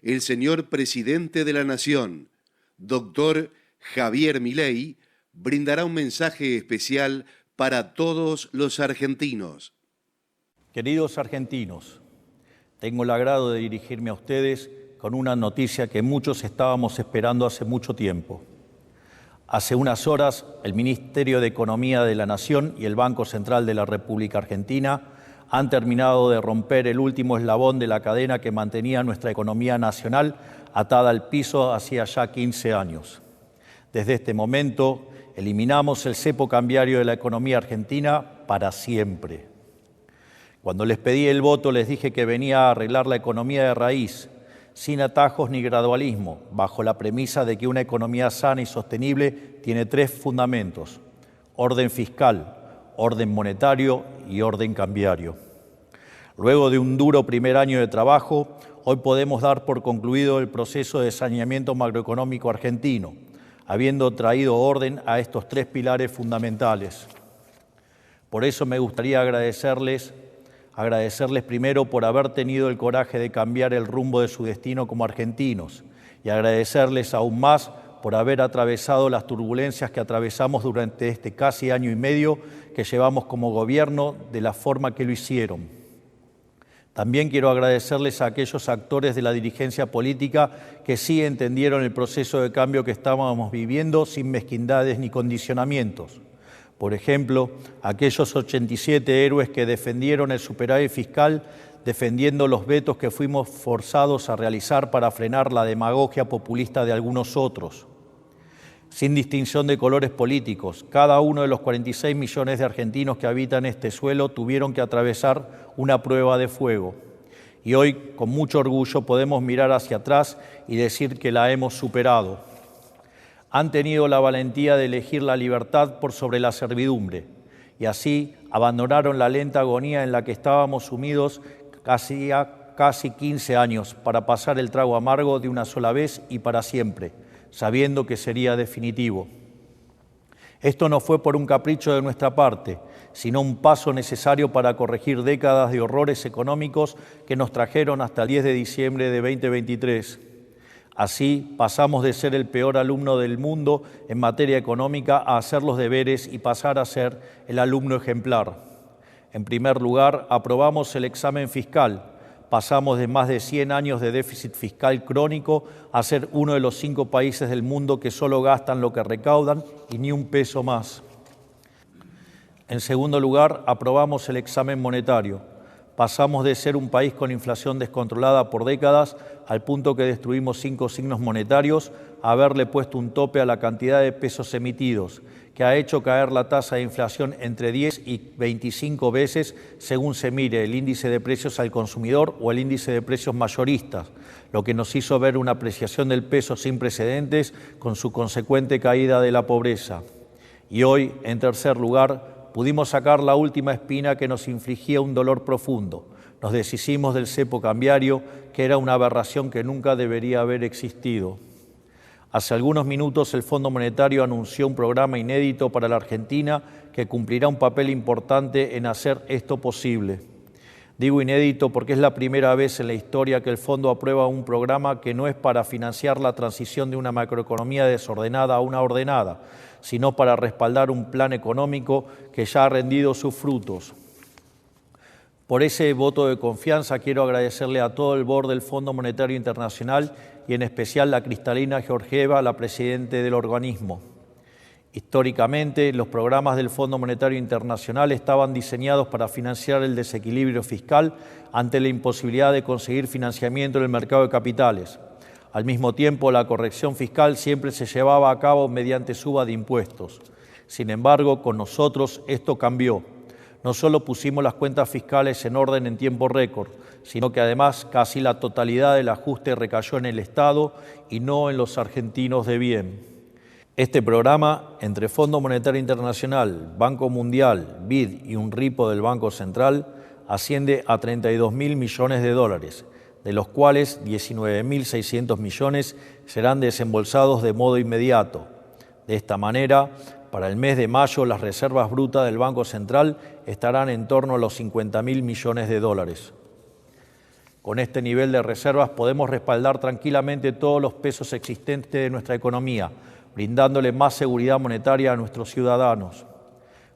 El señor presidente de la Nación, doctor Javier Milei, brindará un mensaje especial para todos los argentinos. Queridos argentinos, tengo el agrado de dirigirme a ustedes con una noticia que muchos estábamos esperando hace mucho tiempo. Hace unas horas, el Ministerio de Economía de la Nación y el Banco Central de la República Argentina han terminado de romper el último eslabón de la cadena que mantenía nuestra economía nacional atada al piso hacía ya 15 años. Desde este momento, eliminamos el cepo cambiario de la economía argentina para siempre. Cuando les pedí el voto, les dije que venía a arreglar la economía de raíz, sin atajos ni gradualismo, bajo la premisa de que una economía sana y sostenible tiene tres fundamentos: orden fiscal, orden monetario y orden cambiario. Luego de un duro primer año de trabajo, hoy podemos dar por concluido el proceso de saneamiento macroeconómico argentino, habiendo traído orden a estos tres pilares fundamentales. Por eso me gustaría agradecerles primero por haber tenido el coraje de cambiar el rumbo de su destino como argentinos y agradecerles aún más por haber atravesado las turbulencias que atravesamos durante este casi año y medio que llevamos como gobierno de la forma que lo hicieron. También quiero agradecerles a aquellos actores de la dirigencia política que sí entendieron el proceso de cambio que estábamos viviendo sin mezquindades ni condicionamientos. Por ejemplo, aquellos 87 héroes que defendieron el superávit fiscal, defendiendo los vetos que fuimos forzados a realizar para frenar la demagogia populista de algunos otros. Sin distinción de colores políticos, cada uno de los 46 millones de argentinos que habitan este suelo tuvieron que atravesar una prueba de fuego. Y hoy, con mucho orgullo, podemos mirar hacia atrás y decir que la hemos superado. Han tenido la valentía de elegir la libertad por sobre la servidumbre y así abandonaron la lenta agonía en la que estábamos sumidos casi 15 años para pasar el trago amargo de una sola vez y para siempre, sabiendo que sería definitivo. Esto no fue por un capricho de nuestra parte, sino un paso necesario para corregir décadas de horrores económicos que nos trajeron hasta el 10 de diciembre de 2023. Así pasamos de ser el peor alumno del mundo en materia económica a hacer los deberes y pasar a ser el alumno ejemplar. En primer lugar, aprobamos el examen fiscal. Pasamos de más de 100 años de déficit fiscal crónico a ser uno de los 5 países del mundo que solo gastan lo que recaudan y ni un peso más. En segundo lugar, aprobamos el examen monetario. Pasamos de ser un país con inflación descontrolada por décadas al punto que destruimos 5 signos monetarios a haberle puesto un tope a la cantidad de pesos emitidos, que ha hecho caer la tasa de inflación entre 10 y 25 veces según se mire el índice de precios al consumidor o el índice de precios mayoristas, lo que nos hizo ver una apreciación del peso sin precedentes con su consecuente caída de la pobreza. Y hoy, en tercer lugar, pudimos sacar la última espina que nos infligía un dolor profundo. Nos deshicimos del cepo cambiario, que era una aberración que nunca debería haber existido. Hace algunos minutos el Fondo Monetario anunció un programa inédito para la Argentina que cumplirá un papel importante en hacer esto posible. Digo inédito porque es la primera vez en la historia que el Fondo aprueba un programa que no es para financiar la transición de una macroeconomía desordenada a una ordenada, sino para respaldar un plan económico que ya ha rendido sus frutos. Por ese voto de confianza quiero agradecerle a todo el board del Fondo Monetario Internacional y en especial a Cristalina Georgieva, la presidenta del organismo. Históricamente, los programas del Fondo Monetario Internacional estaban diseñados para financiar el desequilibrio fiscal ante la imposibilidad de conseguir financiamiento en el mercado de capitales. Al mismo tiempo, la corrección fiscal siempre se llevaba a cabo mediante suba de impuestos. Sin embargo, con nosotros esto cambió. No solo pusimos las cuentas fiscales en orden en tiempo récord, sino que además casi la totalidad del ajuste recayó en el Estado y no en los argentinos de bien. Este programa, entre Fondo Monetario Internacional, Banco Mundial, BID y un ripo del Banco Central, asciende a 32.000 millones de dólares, de los cuales 19.600 millones serán desembolsados de modo inmediato. De esta manera, para el mes de mayo, las reservas brutas del Banco Central estarán en torno a los 50.000 millones de dólares. Con este nivel de reservas podemos respaldar tranquilamente todos los pesos existentes de nuestra economía, brindándole más seguridad monetaria a nuestros ciudadanos.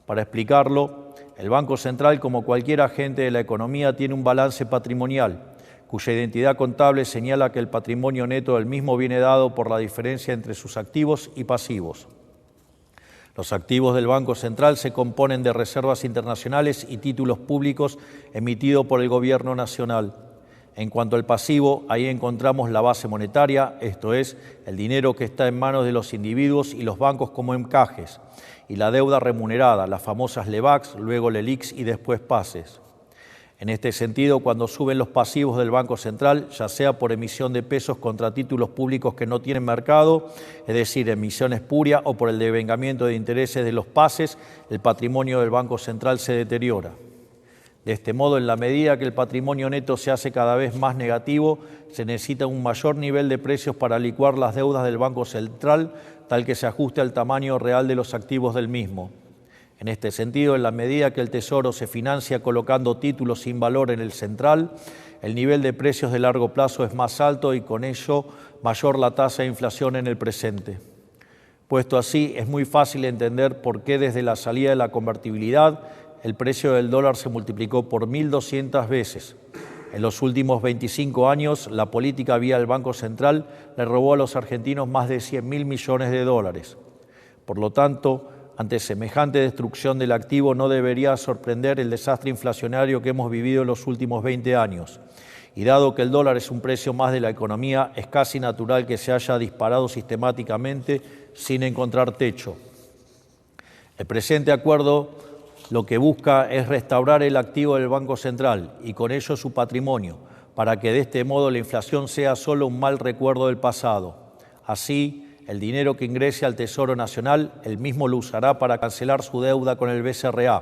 Para explicarlo, el Banco Central, como cualquier agente de la economía, tiene un balance patrimonial, cuya identidad contable señala que el patrimonio neto del mismo viene dado por la diferencia entre sus activos y pasivos. Los activos del Banco Central se componen de reservas internacionales y títulos públicos emitidos por el Gobierno Nacional. En cuanto al pasivo, ahí encontramos la base monetaria, esto es, el dinero que está en manos de los individuos y los bancos como encajes, y la deuda remunerada, las famosas LEVACs, luego LELIQs y después PASES. En este sentido, cuando suben los pasivos del Banco Central, ya sea por emisión de pesos contra títulos públicos que no tienen mercado, es decir, emisión espuria, o por el devengamiento de intereses de los PASES, el patrimonio del Banco Central se deteriora. De este modo, en la medida que el patrimonio neto se hace cada vez más negativo, se necesita un mayor nivel de precios para licuar las deudas del Banco Central, tal que se ajuste al tamaño real de los activos del mismo. En este sentido, en la medida que el Tesoro se financia colocando títulos sin valor en el central, el nivel de precios de largo plazo es más alto y con ello mayor la tasa de inflación en el presente. Puesto así, es muy fácil entender por qué desde la salida de la convertibilidad el precio del dólar se multiplicó por 1.200 veces. En los últimos 25 años, la política vía el Banco Central le robó a los argentinos más de 100.000 millones de dólares. Por lo tanto, ante semejante destrucción del activo no debería sorprender el desastre inflacionario que hemos vivido en los últimos 20 años. Y dado que el dólar es un precio más de la economía, es casi natural que se haya disparado sistemáticamente sin encontrar techo. El presente acuerdo lo que busca es restaurar el activo del Banco Central y con ello su patrimonio, para que de este modo la inflación sea solo un mal recuerdo del pasado. Así, el dinero que ingrese al Tesoro Nacional, él mismo lo usará para cancelar su deuda con el BCRA.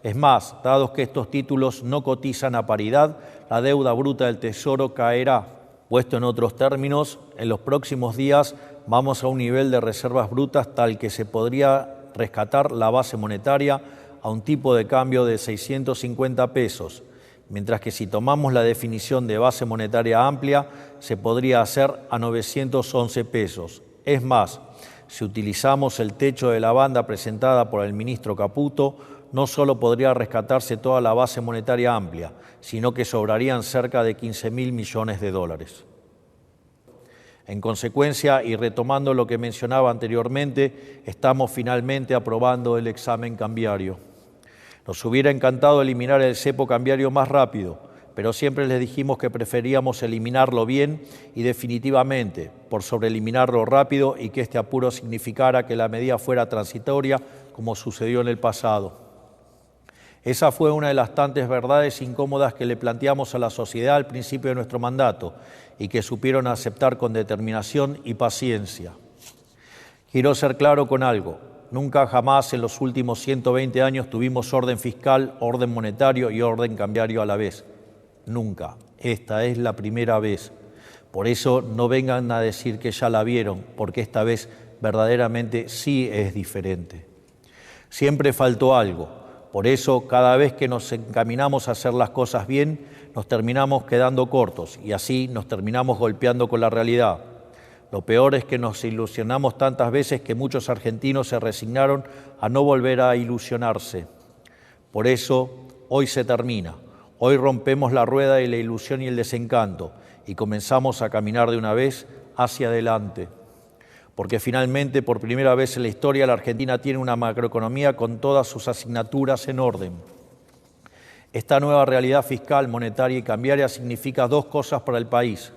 Es más, dado que estos títulos no cotizan a paridad, la deuda bruta del Tesoro caerá. Puesto en otros términos, en los próximos días vamos a un nivel de reservas brutas tal que se podría rescatar la base monetaria a un tipo de cambio de 650 pesos, mientras que si tomamos la definición de base monetaria amplia, se podría hacer a 911 pesos. Es más, si utilizamos el techo de la banda presentada por el ministro Caputo, no solo podría rescatarse toda la base monetaria amplia, sino que sobrarían cerca de 15.000 millones de dólares. En consecuencia, y retomando lo que mencionaba anteriormente, estamos finalmente aprobando el examen cambiario. Nos hubiera encantado eliminar el cepo cambiario más rápido, pero siempre les dijimos que preferíamos eliminarlo bien y definitivamente, por sobre eliminarlo rápido y que este apuro significara que la medida fuera transitoria, como sucedió en el pasado. Esa fue una de las tantas verdades incómodas que le planteamos a la sociedad al principio de nuestro mandato y que supieron aceptar con determinación y paciencia. Quiero ser claro con algo. Nunca jamás en los últimos 120 años tuvimos orden fiscal, orden monetario y orden cambiario a la vez. Nunca. Esta es la primera vez. Por eso no vengan a decir que ya la vieron, porque esta vez verdaderamente sí es diferente. Siempre faltó algo. Por eso, cada vez que nos encaminamos a hacer las cosas bien, nos terminamos quedando cortos y así nos terminamos golpeando con la realidad. Lo peor es que nos ilusionamos tantas veces que muchos argentinos se resignaron a no volver a ilusionarse. Por eso, hoy se termina. Hoy rompemos la rueda de la ilusión y el desencanto y comenzamos a caminar de una vez hacia adelante. Porque finalmente, por primera vez en la historia, la Argentina tiene una macroeconomía con todas sus asignaturas en orden. Esta nueva realidad fiscal, monetaria y cambiaria significa dos cosas para el país.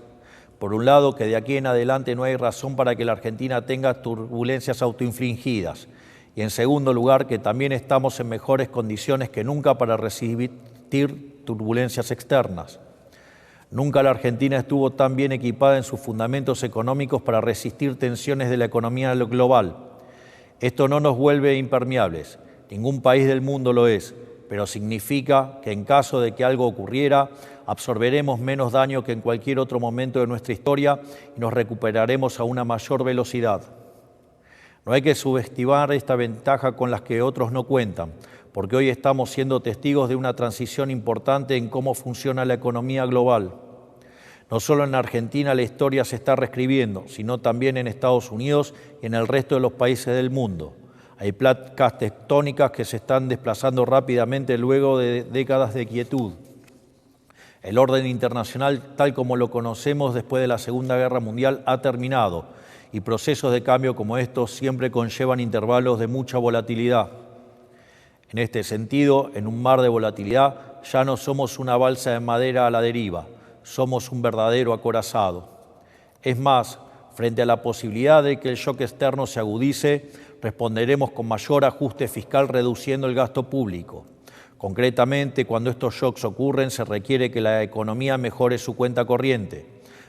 Por un lado, que de aquí en adelante no hay razón para que la Argentina tenga turbulencias autoinfligidas. Y en segundo lugar, que también estamos en mejores condiciones que nunca para resistir turbulencias externas. Nunca la Argentina estuvo tan bien equipada en sus fundamentos económicos para resistir tensiones de la economía global. Esto no nos vuelve impermeables, ningún país del mundo lo es, pero significa que en caso de que algo ocurriera, absorberemos menos daño que en cualquier otro momento de nuestra historia y nos recuperaremos a una mayor velocidad. No hay que subestimar esta ventaja con las que otros no cuentan, porque hoy estamos siendo testigos de una transición importante en cómo funciona la economía global. No solo en Argentina la historia se está reescribiendo, sino también en Estados Unidos y en el resto de los países del mundo. Hay placas tectónicas que se están desplazando rápidamente luego de décadas de quietud. El orden internacional, tal como lo conocemos después de la Segunda Guerra Mundial, ha terminado, y procesos de cambio como estos siempre conllevan intervalos de mucha volatilidad. En este sentido, en un mar de volatilidad, ya no somos una balsa de madera a la deriva, somos un verdadero acorazado. Es más, frente a la posibilidad de que el shock externo se agudice, responderemos con mayor ajuste fiscal reduciendo el gasto público. Concretamente, cuando estos shocks ocurren, se requiere que la economía mejore su cuenta corriente.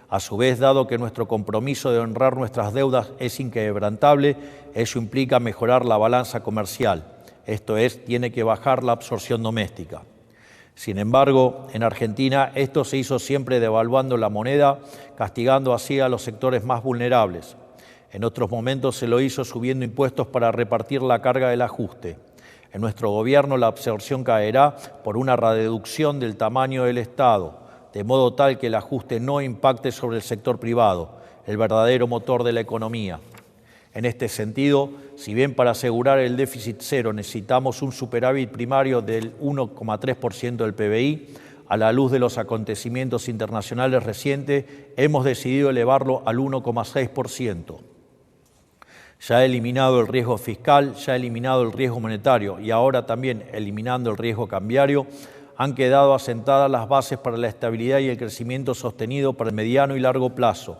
A su vez, dado que nuestro compromiso de honrar nuestras deudas es inquebrantable, eso implica mejorar la balanza comercial. Esto es, tiene que bajar la absorción doméstica. Sin embargo, en Argentina esto se hizo siempre devaluando la moneda, castigando así a los sectores más vulnerables. En otros momentos se lo hizo subiendo impuestos para repartir la carga del ajuste. En nuestro gobierno la absorción caerá por una reducción del tamaño del Estado, de modo tal que el ajuste no impacte sobre el sector privado, el verdadero motor de la economía. En este sentido, si bien para asegurar el déficit cero necesitamos un superávit primario del 1,3% del PBI, a la luz de los acontecimientos internacionales recientes, hemos decidido elevarlo al 1,6%. Ya eliminado el riesgo fiscal, ya eliminado el riesgo monetario y ahora también eliminando el riesgo cambiario, han quedado asentadas las bases para la estabilidad y el crecimiento sostenido para el mediano y largo plazo.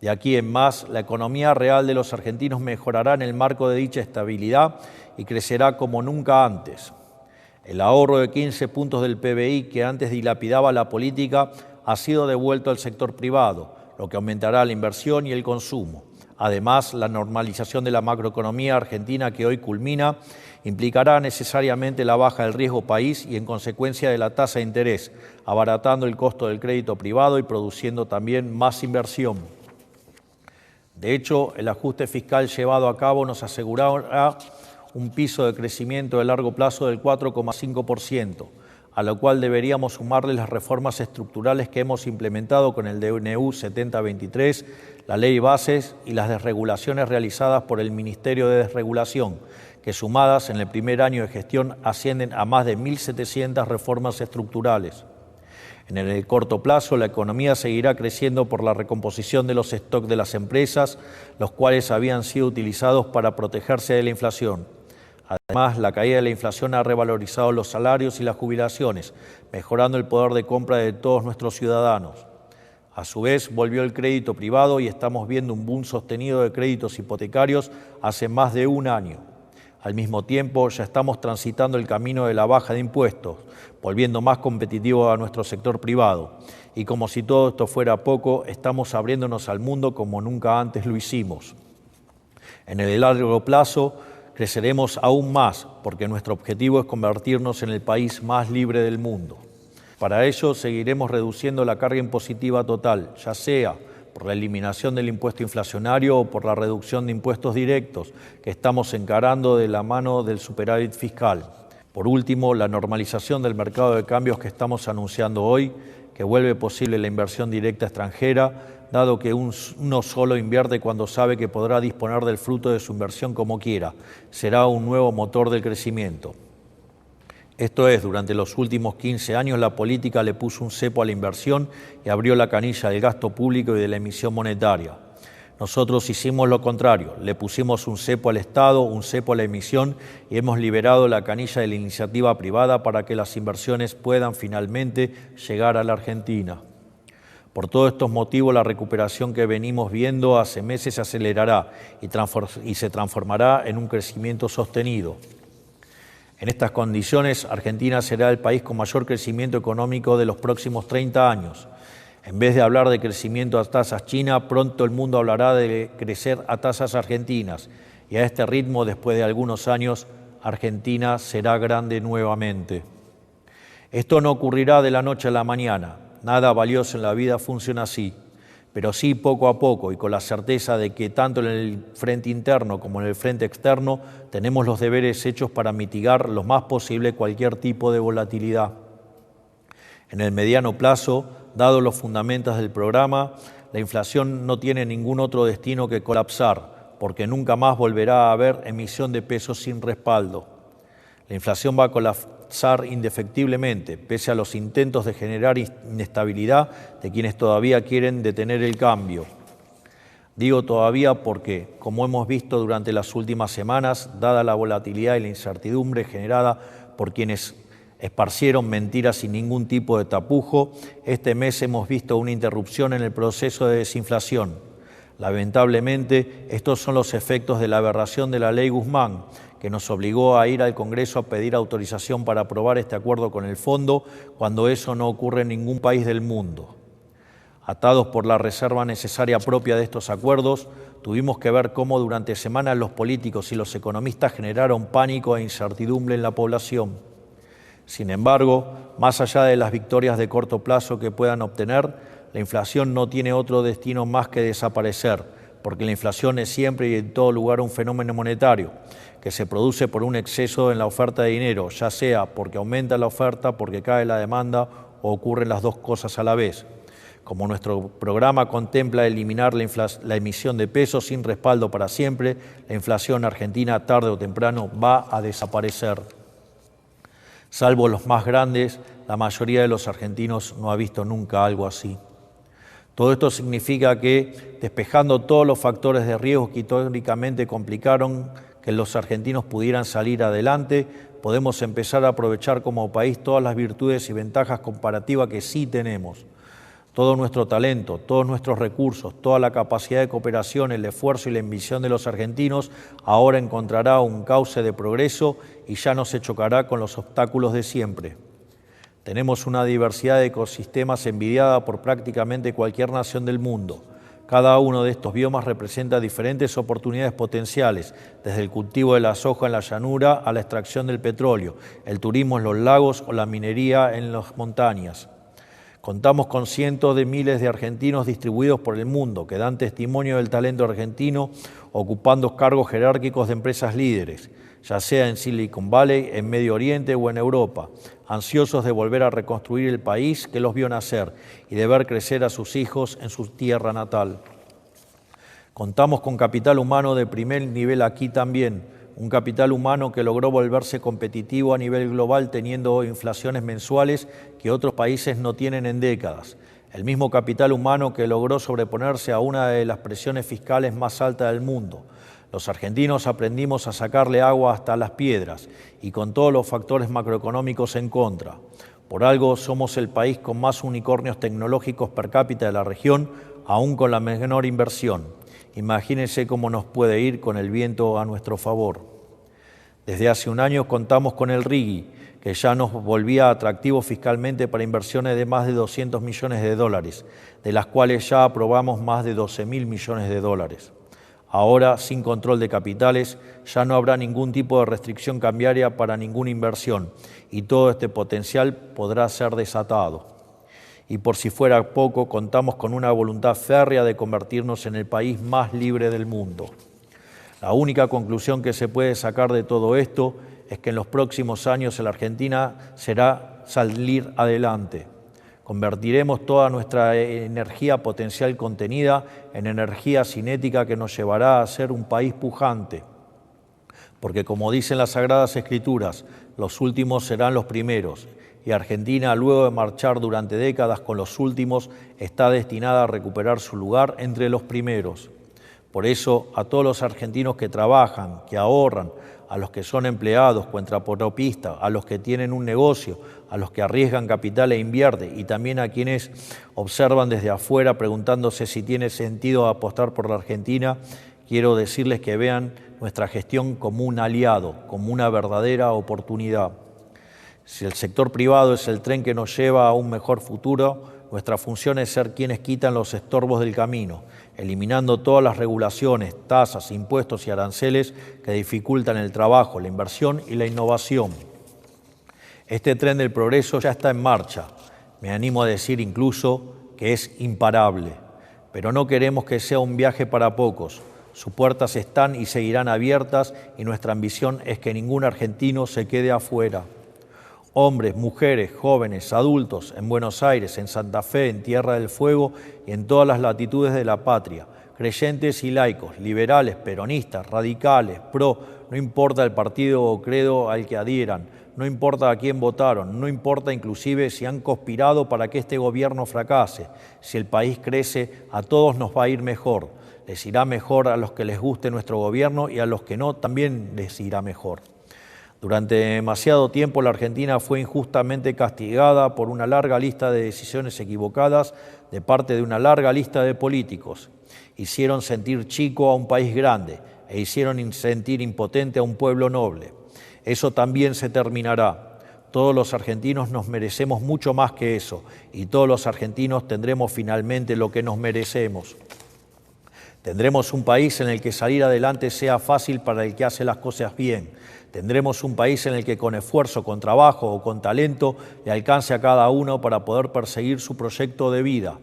De aquí en más, la economía real de los argentinos mejorará en el marco de dicha estabilidad y crecerá como nunca antes. El ahorro de 15 puntos del PBI que antes dilapidaba la política ha sido devuelto al sector privado, lo que aumentará la inversión y el consumo. Además, la normalización de la macroeconomía argentina que hoy culmina implicará necesariamente la baja del riesgo país y en consecuencia de la tasa de interés, abaratando el costo del crédito privado y produciendo también más inversión. De hecho, el ajuste fiscal llevado a cabo nos asegurará un piso de crecimiento de largo plazo del 4,5%, a lo cual deberíamos sumarle las reformas estructurales que hemos implementado con el DNU 7023, la Ley Bases y las desregulaciones realizadas por el Ministerio de Desregulación, que sumadas en el primer año de gestión ascienden a más de 1.700 reformas estructurales. En el corto plazo, la economía seguirá creciendo por la recomposición de los stocks de las empresas, los cuales habían sido utilizados para protegerse de la inflación. Además, la caída de la inflación ha revalorizado los salarios y las jubilaciones, mejorando el poder de compra de todos nuestros ciudadanos. A su vez, volvió el crédito privado y estamos viendo un boom sostenido de créditos hipotecarios hace más de un año. Al mismo tiempo, ya estamos transitando el camino de la baja de impuestos, volviendo más competitivo a nuestro sector privado. Y como si todo esto fuera poco, estamos abriéndonos al mundo como nunca antes lo hicimos. En el largo plazo, creceremos aún más, porque nuestro objetivo es convertirnos en el país más libre del mundo. Para ello, seguiremos reduciendo la carga impositiva total, ya sea por la eliminación del impuesto inflacionario o por la reducción de impuestos directos que estamos encarando de la mano del superávit fiscal. Por último, la normalización del mercado de cambios que estamos anunciando hoy, que vuelve posible la inversión directa extranjera, dado que uno solo invierte cuando sabe que podrá disponer del fruto de su inversión como quiera. Será un nuevo motor del crecimiento. Esto es, durante los últimos 15 años la política le puso un cepo a la inversión y abrió la canilla del gasto público y de la emisión monetaria. Nosotros hicimos lo contrario, le pusimos un cepo al Estado, un cepo a la emisión y hemos liberado la canilla de la iniciativa privada para que las inversiones puedan finalmente llegar a la Argentina. Por todos estos motivos, la recuperación que venimos viendo hace meses se acelerará y se transformará en un crecimiento sostenido. En estas condiciones, Argentina será el país con mayor crecimiento económico de los próximos 30 años. En vez de hablar de crecimiento a tasas chinas, pronto el mundo hablará de crecer a tasas argentinas. Y a este ritmo, después de algunos años, Argentina será grande nuevamente. Esto no ocurrirá de la noche a la mañana. Nada valioso en la vida funciona así. Pero sí poco a poco y con la certeza de que tanto en el frente interno como en el frente externo tenemos los deberes hechos para mitigar lo más posible cualquier tipo de volatilidad. En el mediano plazo, Dados los fundamentos del programa, la inflación no tiene ningún otro destino que colapsar, porque nunca más volverá a haber emisión de pesos sin respaldo. La inflación va a colapsar indefectiblemente, pese a los intentos de generar inestabilidad de quienes todavía quieren detener el cambio. Digo todavía porque, como hemos visto durante las últimas semanas, dada la volatilidad y la incertidumbre generada por quienes esparcieron mentiras sin ningún tipo de tapujo, este mes hemos visto una interrupción en el proceso de desinflación. Lamentablemente, estos son los efectos de la aberración de la Ley Guzmán, que nos obligó a ir al Congreso a pedir autorización para aprobar este acuerdo con el Fondo, cuando eso no ocurre en ningún país del mundo. Atados por la reserva necesaria propia de estos acuerdos, tuvimos que ver cómo durante semanas los políticos y los economistas generaron pánico e incertidumbre en la población. Sin embargo, más allá de las victorias de corto plazo que puedan obtener, la inflación no tiene otro destino más que desaparecer, porque la inflación es siempre y en todo lugar un fenómeno monetario, que se produce por un exceso en la oferta de dinero, ya sea porque aumenta la oferta, porque cae la demanda o ocurren las dos cosas a la vez. Como nuestro programa contempla eliminar la emisión de pesos sin respaldo para siempre, la inflación argentina tarde o temprano va a desaparecer. Salvo los más grandes, la mayoría de los argentinos no ha visto nunca algo así. Todo esto significa que, despejando todos los factores de riesgo que históricamente complicaron que los argentinos pudieran salir adelante, podemos empezar a aprovechar como país todas las virtudes y ventajas comparativas que sí tenemos. Todo nuestro talento, todos nuestros recursos, toda la capacidad de cooperación, el esfuerzo y la ambición de los argentinos ahora encontrará un cauce de progreso y ya no se chocará con los obstáculos de siempre. Tenemos una diversidad de ecosistemas envidiada por prácticamente cualquier nación del mundo. Cada uno de estos biomas representa diferentes oportunidades potenciales, desde el cultivo de la soja en la llanura a la extracción del petróleo, el turismo en los lagos o la minería en las montañas. Contamos con cientos de miles de argentinos distribuidos por el mundo que dan testimonio del talento argentino ocupando cargos jerárquicos de empresas líderes, ya sea en Silicon Valley, en Medio Oriente o en Europa, ansiosos de volver a reconstruir el país que los vio nacer y de ver crecer a sus hijos en su tierra natal. Contamos con capital humano de primer nivel aquí también, un capital humano que logró volverse competitivo a nivel global teniendo inflaciones mensuales que otros países no tienen en décadas. El mismo capital humano que logró sobreponerse a una de las presiones fiscales más altas del mundo. Los argentinos aprendimos a sacarle agua hasta las piedras y con todos los factores macroeconómicos en contra. Por algo somos el país con más unicornios tecnológicos per cápita de la región, aún con la menor inversión. Imagínense cómo nos puede ir con el viento a nuestro favor. Desde hace un año contamos con el RIGI, que ya nos volvía atractivo fiscalmente para inversiones de más de 200 millones de dólares, de las cuales ya aprobamos más de 12.000 millones de dólares. Ahora, sin control de capitales, ya no habrá ningún tipo de restricción cambiaria para ninguna inversión y todo este potencial podrá ser desatado. Y por si fuera poco, contamos con una voluntad férrea de convertirnos en el país más libre del mundo. La única conclusión que se puede sacar de todo esto es que en los próximos años la Argentina será salir adelante. Convertiremos toda nuestra energía potencial contenida en energía cinética que nos llevará a ser un país pujante. Porque como dicen las Sagradas Escrituras, los últimos serán los primeros. Y Argentina, luego de marchar durante décadas con los últimos, está destinada a recuperar su lugar entre los primeros. Por eso, a todos los argentinos que trabajan, que ahorran, a los que son empleados, cuentapropistas, a los que tienen un negocio, a los que arriesgan capital e invierten, y también a quienes observan desde afuera preguntándose si tiene sentido apostar por la Argentina, quiero decirles que vean nuestra gestión como un aliado, como una verdadera oportunidad. Si el sector privado es el tren que nos lleva a un mejor futuro, nuestra función es ser quienes quitan los estorbos del camino, eliminando todas las regulaciones, tasas, impuestos y aranceles que dificultan el trabajo, la inversión y la innovación. Este tren del progreso ya está en marcha. Me animo a decir incluso que es imparable. Pero no queremos que sea un viaje para pocos. Sus puertas están y seguirán abiertas y nuestra ambición es que ningún argentino se quede afuera. hombres, mujeres, jóvenes, adultos, en Buenos Aires, en Santa Fe, en Tierra del Fuego y en todas las latitudes de la patria, creyentes y laicos, liberales, peronistas, radicales, no importa el partido o credo al que adhieran, no importa a quién votaron, no importa inclusive si han conspirado para que este gobierno fracase. Si el país crece, a todos nos va a ir mejor. Les irá mejor a los que les guste nuestro gobierno y a los que no, también les irá mejor. Durante demasiado tiempo la Argentina fue injustamente castigada por una larga lista de decisiones equivocadas de parte de una larga lista de políticos. Hicieron sentir chico a un país grande e hicieron sentir impotente a un pueblo noble. Eso también se terminará. Todos los argentinos nos merecemos mucho más que eso y todos los argentinos tendremos finalmente lo que nos merecemos. Tendremos un país en el que salir adelante sea fácil para el que hace las cosas bien. Tendremos un país en el que con esfuerzo, con trabajo o con talento le alcance a cada uno para poder perseguir su proyecto de vida.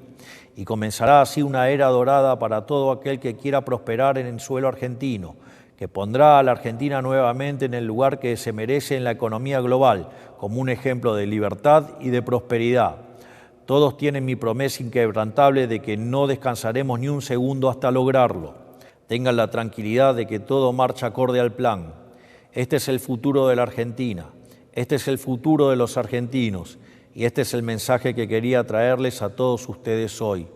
Y comenzará así una era dorada para todo aquel que quiera prosperar en el suelo argentino, que pondrá a la Argentina nuevamente en el lugar que se merece en la economía global, como un ejemplo de libertad y de prosperidad. Todos tienen mi promesa inquebrantable de que no descansaremos ni un segundo hasta lograrlo. Tengan la tranquilidad de que todo marcha acorde al plan. Este es el futuro de la Argentina, este es el futuro de los argentinos y este es el mensaje que quería traerles a todos ustedes hoy.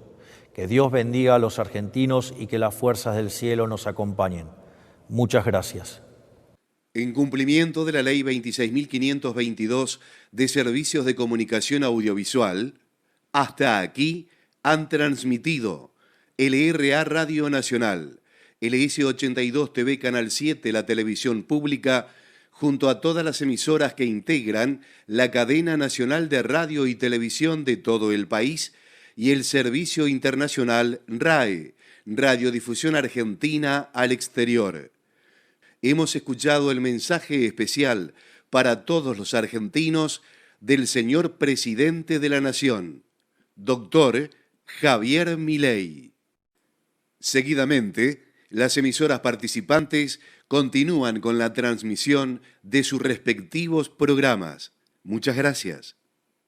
Que Dios bendiga a los argentinos y que las fuerzas del cielo nos acompañen. Muchas gracias. En cumplimiento de la Ley 26.522 de Servicios de Comunicación Audiovisual, hasta aquí han transmitido LRA Radio Nacional, LS82 TV Canal 7, la televisión pública, junto a todas las emisoras que integran la cadena nacional de radio y televisión de todo el país y el servicio internacional RAE, Radiodifusión Argentina al Exterior. Hemos escuchado el mensaje especial para todos los argentinos del señor Presidente de la Nación, Dr. Javier Milei. Seguidamente, las emisoras participantes continúan con la transmisión de sus respectivos programas. Muchas gracias.